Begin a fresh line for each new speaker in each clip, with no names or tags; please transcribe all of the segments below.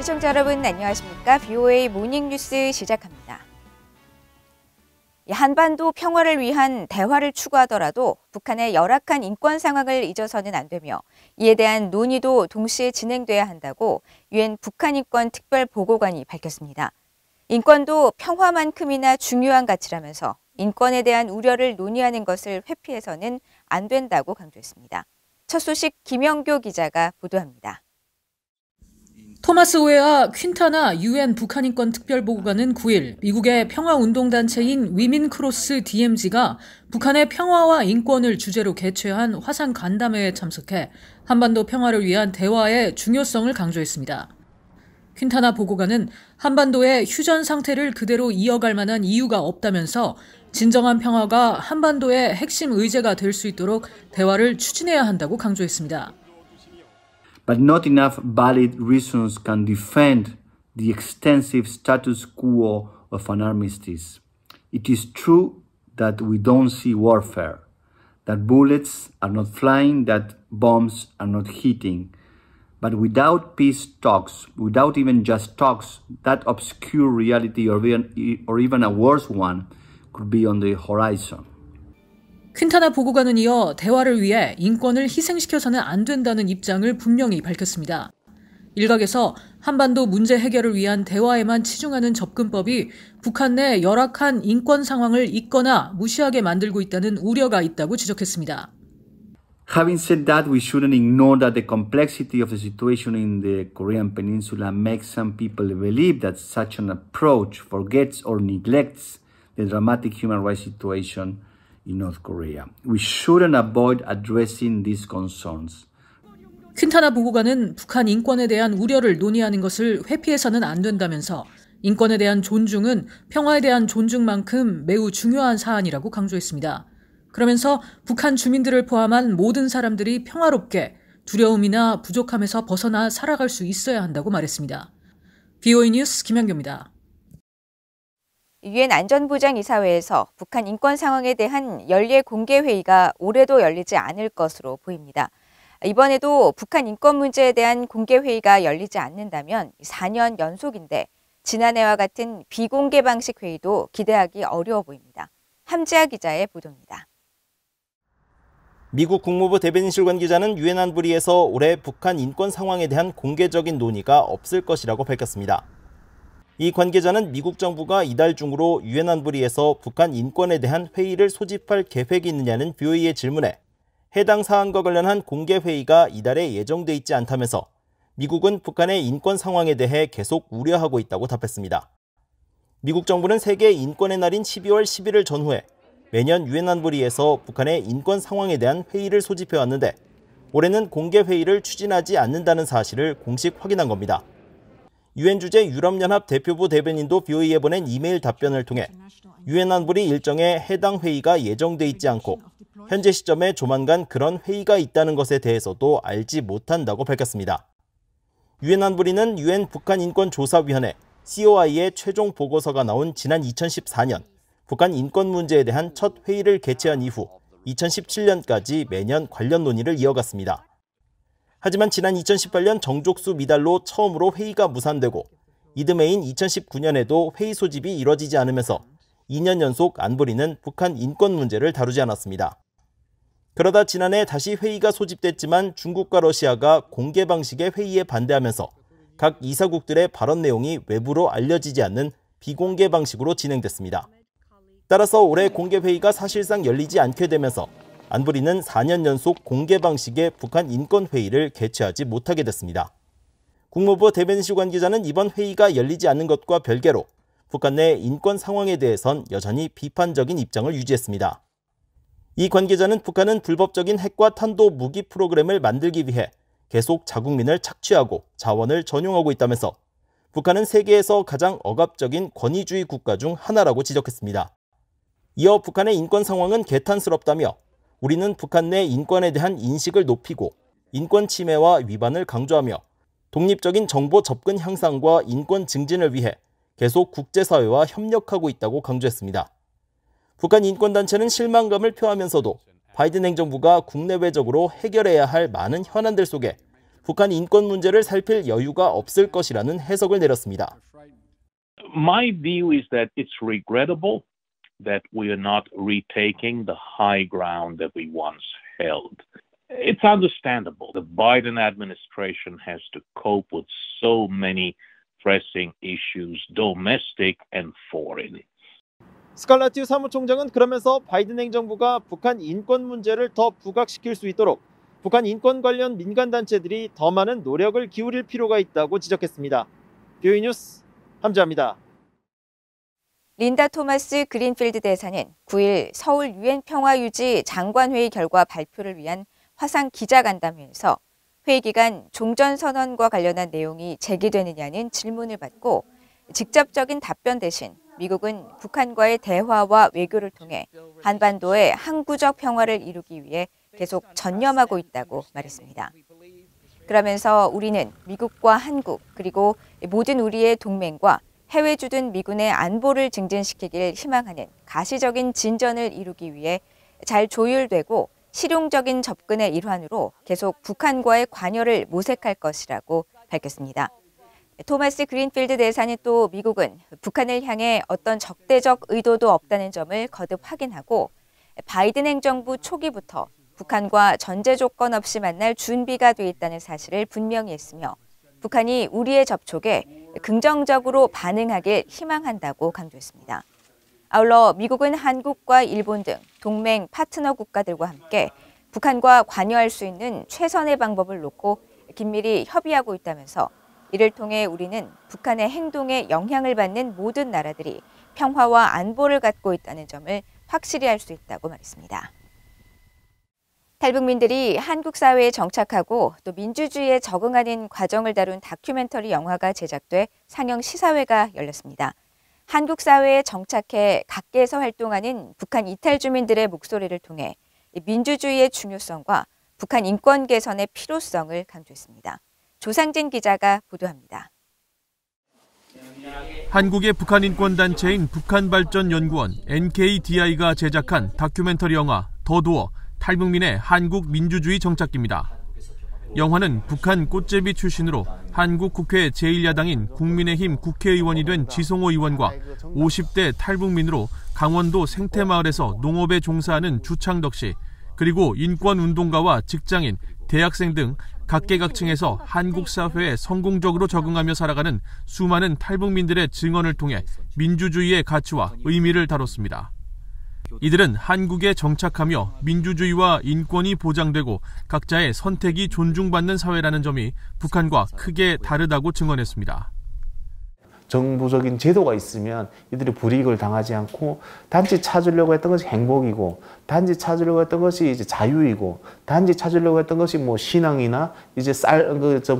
시청자 여러분 안녕하십니까? BOA 모닝뉴스 시작합니다. 한반도 평화를 위한 대화를 추구하더라도 북한의 열악한 인권 상황을 잊어서는 안 되며 이에 대한 논의도 동시에 진행돼야 한다고 유엔 북한 인권 특별보고관이 밝혔습니다. 인권도 평화만큼이나 중요한 가치라면서 인권에 대한 우려를 논의하는 것을 회피해서는 안 된다고 강조했습니다. 첫 소식 김영교 기자가 보도합니다.
토마스 웨아 퀸타나 유엔 북한인권 특별보고관은 9일 미국의 평화운동단체인 위민 크로스 DMZ가 북한의 평화와 인권을 주제로 개최한 화상 간담회에 참석해 한반도 평화를 위한 대화의 중요성을 강조했습니다. 퀸타나 보고관은 한반도의 휴전 상태를 그대로 이어갈 만한 이유가 없다면서 진정한 평화가 한반도의 핵심 의제가 될 수 있도록 대화를 추진해야 한다고 강조했습니다.
But not enough valid reasons can defend the extensive status quo of an armistice. It is true that we don't see warfare, that bullets are not flying, that bombs are not hitting. But without peace talks, without even just talks, that obscure reality or even a worse one could be on the horizon.
퀸타나 보고관은 이어 대화를 위해 인권을 희생시켜서는 안 된다는 입장을 분명히 밝혔습니다. 일각에서 한반도 문제 해결을 위한 대화에만 치중하는 접근법이 북한 내 열악한 인권 상황을 잊거나 무시하게 만들고 있다는 우려가 있다고 지적했습니다.
Having said that, we shouldn't ignore that the complexity of the situation in the Korean Peninsula makes some people believe that such an approach forgets or neglects the dramatic human rights situation in North Korea. We shouldn't avoid addressing these concerns.
퀸타나 보고관은 북한 인권에 대한 우려를 논의하는 것을 회피해서는 안 된다면서 인권에 대한 존중은 평화에 대한 존중만큼 매우 중요한 사안이라고 강조했습니다. 그러면서 북한 주민들을 포함한 모든 사람들이 평화롭게 두려움이나 부족함에서 벗어나 살아갈 수 있어야 한다고 말했습니다. BOA 뉴스 김현교입니다.
유엔 안전보장이사회에서 북한 인권 상황에 대한 연례 공개 회의가 올해도 열리지 않을 것으로 보입니다. 이번에도 북한 인권 문제에 대한 공개 회의가 열리지 않는다면 4년 연속인데 지난해와 같은 비공개 방식 회의도 기대하기 어려워 보입니다. 함지아 기자의 보도입니다.
미국 국무부 대변인실 관계자는 유엔 안보리에서 올해 북한 인권 상황에 대한 공개적인 논의가 없을 것이라고 밝혔습니다. 이 관계자는 미국 정부가 이달 중으로 유엔 안보리에서 북한 인권에 대한 회의를 소집할 계획이 있느냐는 BOA의 질문에 해당 사안과 관련한 공개 회의가 이달에 예정돼 있지 않다면서 미국은 북한의 인권 상황에 대해 계속 우려하고 있다고 답했습니다. 미국 정부는 세계 인권의 날인 12월 10일을 전후해 매년 유엔 안보리에서 북한의 인권 상황에 대한 회의를 소집해왔는데 올해는 공개 회의를 추진하지 않는다는 사실을 공식 확인한 겁니다. 유엔 주재 유럽연합 대표부 대변인도 BOA에 보낸 이메일 답변을 통해 유엔 안보리 일정에 해당 회의가 예정돼 있지 않고 현재 시점에 조만간 그런 회의가 있다는 것에 대해서도 알지 못한다고 밝혔습니다. 유엔 안보리는 유엔 북한 인권조사위원회 COI의 최종 보고서가 나온 지난 2014년 북한 인권 문제에 대한 첫 회의를 개최한 이후 2017년까지 매년 관련 논의를 이어갔습니다. 하지만 지난 2018년 정족수 미달로 처음으로 회의가 무산되고 이듬해인 2019년에도 회의 소집이 이뤄지지 않으면서 2년 연속 안보리는 북한 인권 문제를 다루지 않았습니다. 그러다 지난해 다시 회의가 소집됐지만 중국과 러시아가 공개 방식의 회의에 반대하면서 각 이사국들의 발언 내용이 외부로 알려지지 않는 비공개 방식으로 진행됐습니다. 따라서 올해 공개 회의가 사실상 열리지 않게 되면서 안보리는 4년 연속 공개 방식의 북한 인권 회의를 개최하지 못하게 됐습니다. 국무부 대변인실 관계자는 이번 회의가 열리지 않는 것과 별개로 북한 내 인권 상황에 대해선 여전히 비판적인 입장을 유지했습니다. 이 관계자는 북한은 불법적인 핵과 탄도 무기 프로그램을 만들기 위해 계속 자국민을 착취하고 자원을 전용하고 있다면서 북한은 세계에서 가장 억압적인 권위주의 국가 중 하나라고 지적했습니다. 이어 북한의 인권 상황은 개탄스럽다며 우리는 북한 내 인권에 대한 인식을 높이고 인권 침해와 위반을 강조하며 독립적인 정보 접근 향상과 인권 증진을 위해 계속 국제사회와 협력하고 있다고 강조했습니다. 북한 인권단체는 실망감을 표하면서도 바이든 행정부가 국내외적으로 해결해야 할 많은 현안들 속에 북한 인권 문제를 살필 여유가 없을 것이라는 해석을 내렸습니다.
My view is that it's regrettable that we are not retaking the high ground that we once held. It's understandable. The Biden administration has to cope with so many pressing issues, domestic and foreign.
스칼라티우 사무총장은 그러면서 바이든 행정부가 북한 인권 문제를 더 부각시킬 수 있도록 북한 인권 관련 민간단체들이 더 많은 노력을 기울일 필요가 있다고 지적했습니다. 뷰이 뉴스 함지아입니다.
린다 토마스 그린필드 대사는 9일 서울 유엔 평화유지 장관회의 결과 발표를 위한 화상 기자간담회에서 회의 기간 종전선언과 관련한 내용이 제기되느냐는 질문을 받고 직접적인 답변 대신 미국은 북한과의 대화와 외교를 통해 한반도의 항구적 평화를 이루기 위해 계속 전념하고 있다고 말했습니다. 그러면서 우리는 미국과 한국 그리고 모든 우리의 동맹과 해외 주둔 미군의 안보를 증진시키길 희망하는 가시적인 진전을 이루기 위해 잘 조율되고 실용적인 접근의 일환으로 계속 북한과의 관여를 모색할 것이라고 밝혔습니다. 토마스 그린필드 대사는 또 미국은 북한을 향해 어떤 적대적 의도도 없다는 점을 거듭 확인하고 바이든 행정부 초기부터 북한과 전제 조건 없이 만날 준비가 돼 있다는 사실을 분명히 했으며 북한이 우리의 접촉에 긍정적으로 반응하길 희망한다고 강조했습니다. 아울러 미국은 한국과 일본 등 동맹 파트너 국가들과 함께 북한과 관여할 수 있는 최선의 방법을 놓고 긴밀히 협의하고 있다면서 이를 통해 우리는 북한의 행동에 영향을 받는 모든 나라들이 평화와 안보를 갖고 있다는 점을 확실히 할 수 있다고 말했습니다. 탈북민들이 한국 사회에 정착하고 또 민주주의에 적응하는 과정을 다룬 다큐멘터리 영화가 제작돼 상영 시사회가 열렸습니다. 한국 사회에 정착해 각계에서 활동하는 북한 이탈 주민들의 목소리를 통해 민주주의의 중요성과 북한 인권 개선의 필요성을 강조했습니다. 조상진 기자가 보도합니다.
한국의 북한 인권 단체인 북한발전연구원 NKDI가 제작한 다큐멘터리 영화 더 도어 탈북민의 한국 민주주의 정착기입니다. 영화는 북한 꽃제비 출신으로 한국 국회 제1야당인 국민의힘 국회의원이 된 지성호 의원과 50대 탈북민으로 강원도 생태마을에서 농업에 종사하는 주창덕 씨, 그리고 인권운동가와 직장인, 대학생 등 각계각층에서 한국 사회에 성공적으로 적응하며 살아가는 수많은 탈북민들의 증언을 통해 민주주의의 가치와 의미를 다뤘습니다. 이들은 한국에 정착하며 민주주의와 인권이 보장되고 각자의 선택이 존중받는 사회라는 점이 북한과 크게 다르다고 증언했습니다.
정부적인 제도가 있으면 이들이 불이익을 당하지 않고 단지 찾으려고 했던 것이 행복이고 단지 찾으려고 했던 것이 이제 자유이고 단지 찾으려고 했던 것이 뭐 신앙이나 이제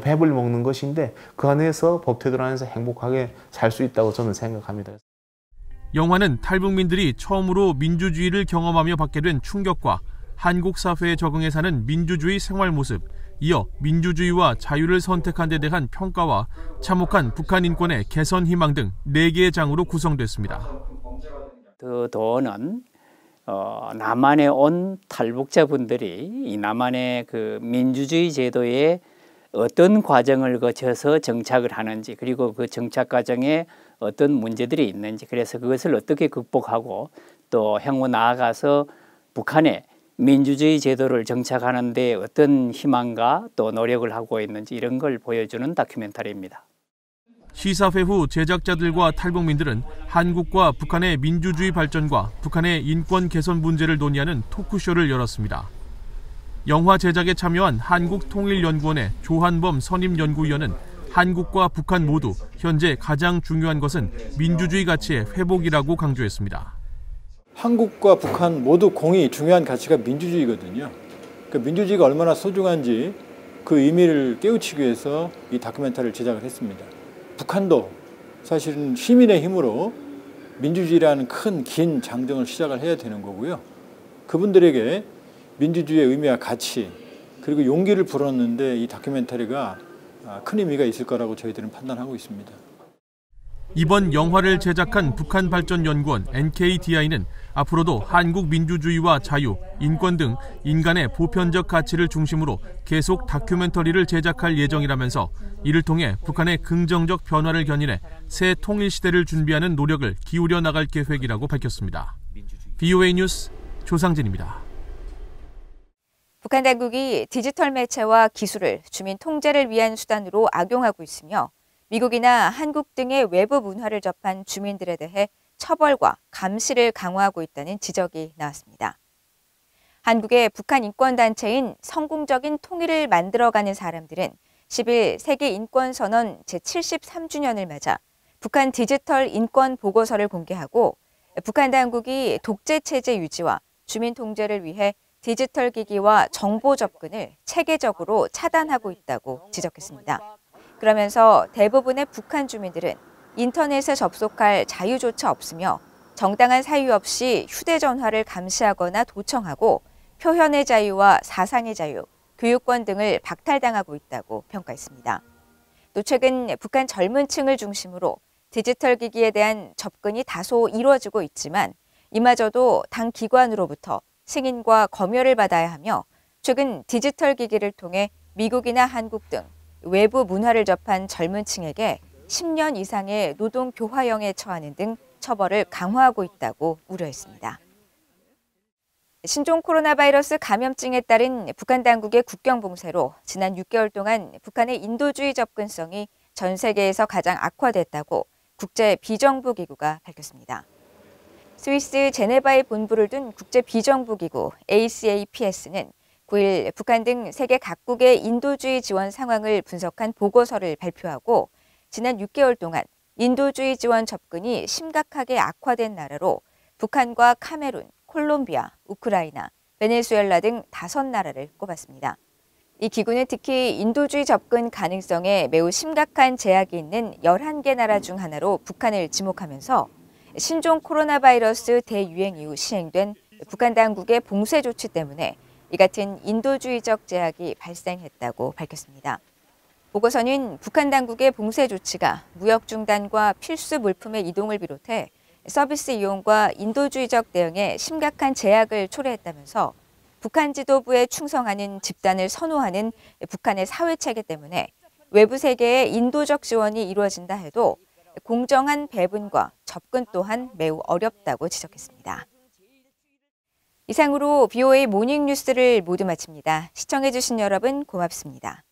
배불리 먹는 것인데 그 안에서 법태도로 안에서 행복하게 살 수 있다고 저는 생각합니다.
영화는 탈북민들이 처음으로 민주주의를 경험하며 받게 된 충격과 한국 사회에 적응해 사는 민주주의 생활 모습, 이어 민주주의와 자유를 선택한 데 대한 평가와 참혹한 북한 인권의 개선 희망 등 4개의 장으로 구성됐습니다.
더 도어는 남한에 온 탈북자분들이 이 남한의 그 민주주의 제도에 어떤 과정을 거쳐서 정착을 하는지, 그리고 그 정착 과정에 어떤 문제들이 있는지, 그래서 그것을 어떻게 극복하고 또 향후 나아가서 북한의 민주주의 제도를 정착하는 데 어떤 희망과 또 노력을 하고 있는지 이런 걸 보여주는 다큐멘터리입니다.
시사회 후 제작자들과 탈북민들은 한국과 북한의 민주주의 발전과 북한의 인권 개선 문제를 논의하는 토크쇼를 열었습니다. 영화 제작에 참여한 한국통일연구원의 조한범 선임연구위원은 한국과 북한 모두 현재 가장 중요한 것은 민주주의 가치의 회복이라고 강조했습니다.
한국과 북한 모두 공이 중요한 가치가 민주주의거든요. 그 민주주의가 얼마나 소중한지 그 의미를 깨우치기 위해서 이 다큐멘터리를 제작을 했습니다. 북한도 사실은 시민의 힘으로 민주주의라는 큰 긴 장정을 시작을 해야 되는 거고요. 그분들에게 민주주의의 의미와 가치 그리고 용기를 불었는데 이 다큐멘터리가 큰 의미가 있을 거라고 저희들은 판단하고 있습니다.
이번 영화를 제작한 북한발전연구원 NKDI는 앞으로도 한국 민주주의와 자유, 인권 등 인간의 보편적 가치를 중심으로 계속 다큐멘터리를 제작할 예정이라면서 이를 통해 북한의 긍정적 변화를 견인해 새 통일 시대를 준비하는 노력을 기울여 나갈 계획이라고 밝혔습니다. VOA 뉴스 조상진입니다.
북한 당국이 디지털 매체와 기술을 주민 통제를 위한 수단으로 악용하고 있으며 미국이나 한국 등의 외부 문화를 접한 주민들에 대해 처벌과 감시를 강화하고 있다는 지적이 나왔습니다. 한국의 북한 인권단체인 성공적인 통일을 만들어가는 사람들은 10일 세계인권선언 제73주년을 맞아 북한 디지털 인권 보고서를 공개하고 북한 당국이 독재체제 유지와 주민 통제를 위해 디지털 기기와 정보 접근을 체계적으로 차단하고 있다고 지적했습니다. 그러면서 대부분의 북한 주민들은 인터넷에 접속할 자유조차 없으며 정당한 사유 없이 휴대전화를 감시하거나 도청하고 표현의 자유와 사상의 자유, 교육권 등을 박탈당하고 있다고 평가했습니다. 또 최근 북한 젊은 층을 중심으로 디지털 기기에 대한 접근이 다소 이루어지고 있지만 이마저도 당 기관으로부터 승인과 검열을 받아야 하며 최근 디지털 기기를 통해 미국이나 한국 등 외부 문화를 접한 젊은 층에게 10년 이상의 노동 교화형에 처하는 등 처벌을 강화하고 있다고 우려했습니다. 신종 코로나 바이러스 감염증에 따른 북한 당국의 국경 봉쇄로 지난 6개월 동안 북한의 인도주의 접근성이 전 세계에서 가장 악화됐다고 국제 비정부 기구가 밝혔습니다. 스위스 제네바에 본부를 둔 국제 비정부 기구 ACAPS는 9일 북한 등 세계 각국의 인도주의 지원 상황을 분석한 보고서를 발표하고 지난 6개월 동안 인도주의 지원 접근이 심각하게 악화된 나라로 북한과 카메룬, 콜롬비아, 우크라이나, 베네수엘라 등 5나라를 꼽았습니다. 이 기구는 특히 인도주의 접근 가능성에 매우 심각한 제약이 있는 11개 나라 중 하나로 북한을 지목하면서 신종 코로나 바이러스 대유행 이후 시행된 북한 당국의 봉쇄 조치 때문에 이 같은 인도주의적 제약이 발생했다고 밝혔습니다. 보고서는 북한 당국의 봉쇄 조치가 무역 중단과 필수 물품의 이동을 비롯해 서비스 이용과 인도주의적 대응에 심각한 제약을 초래했다면서 북한 지도부에 충성하는 집단을 선호하는 북한의 사회체계 때문에 외부 세계에 인도적 지원이 이루어진다 해도 공정한 배분과 접근 또한 매우 어렵다고 지적했습니다. 이상으로 BOA 모닝뉴스를 모두 마칩니다. 시청해주신 여러분 고맙습니다.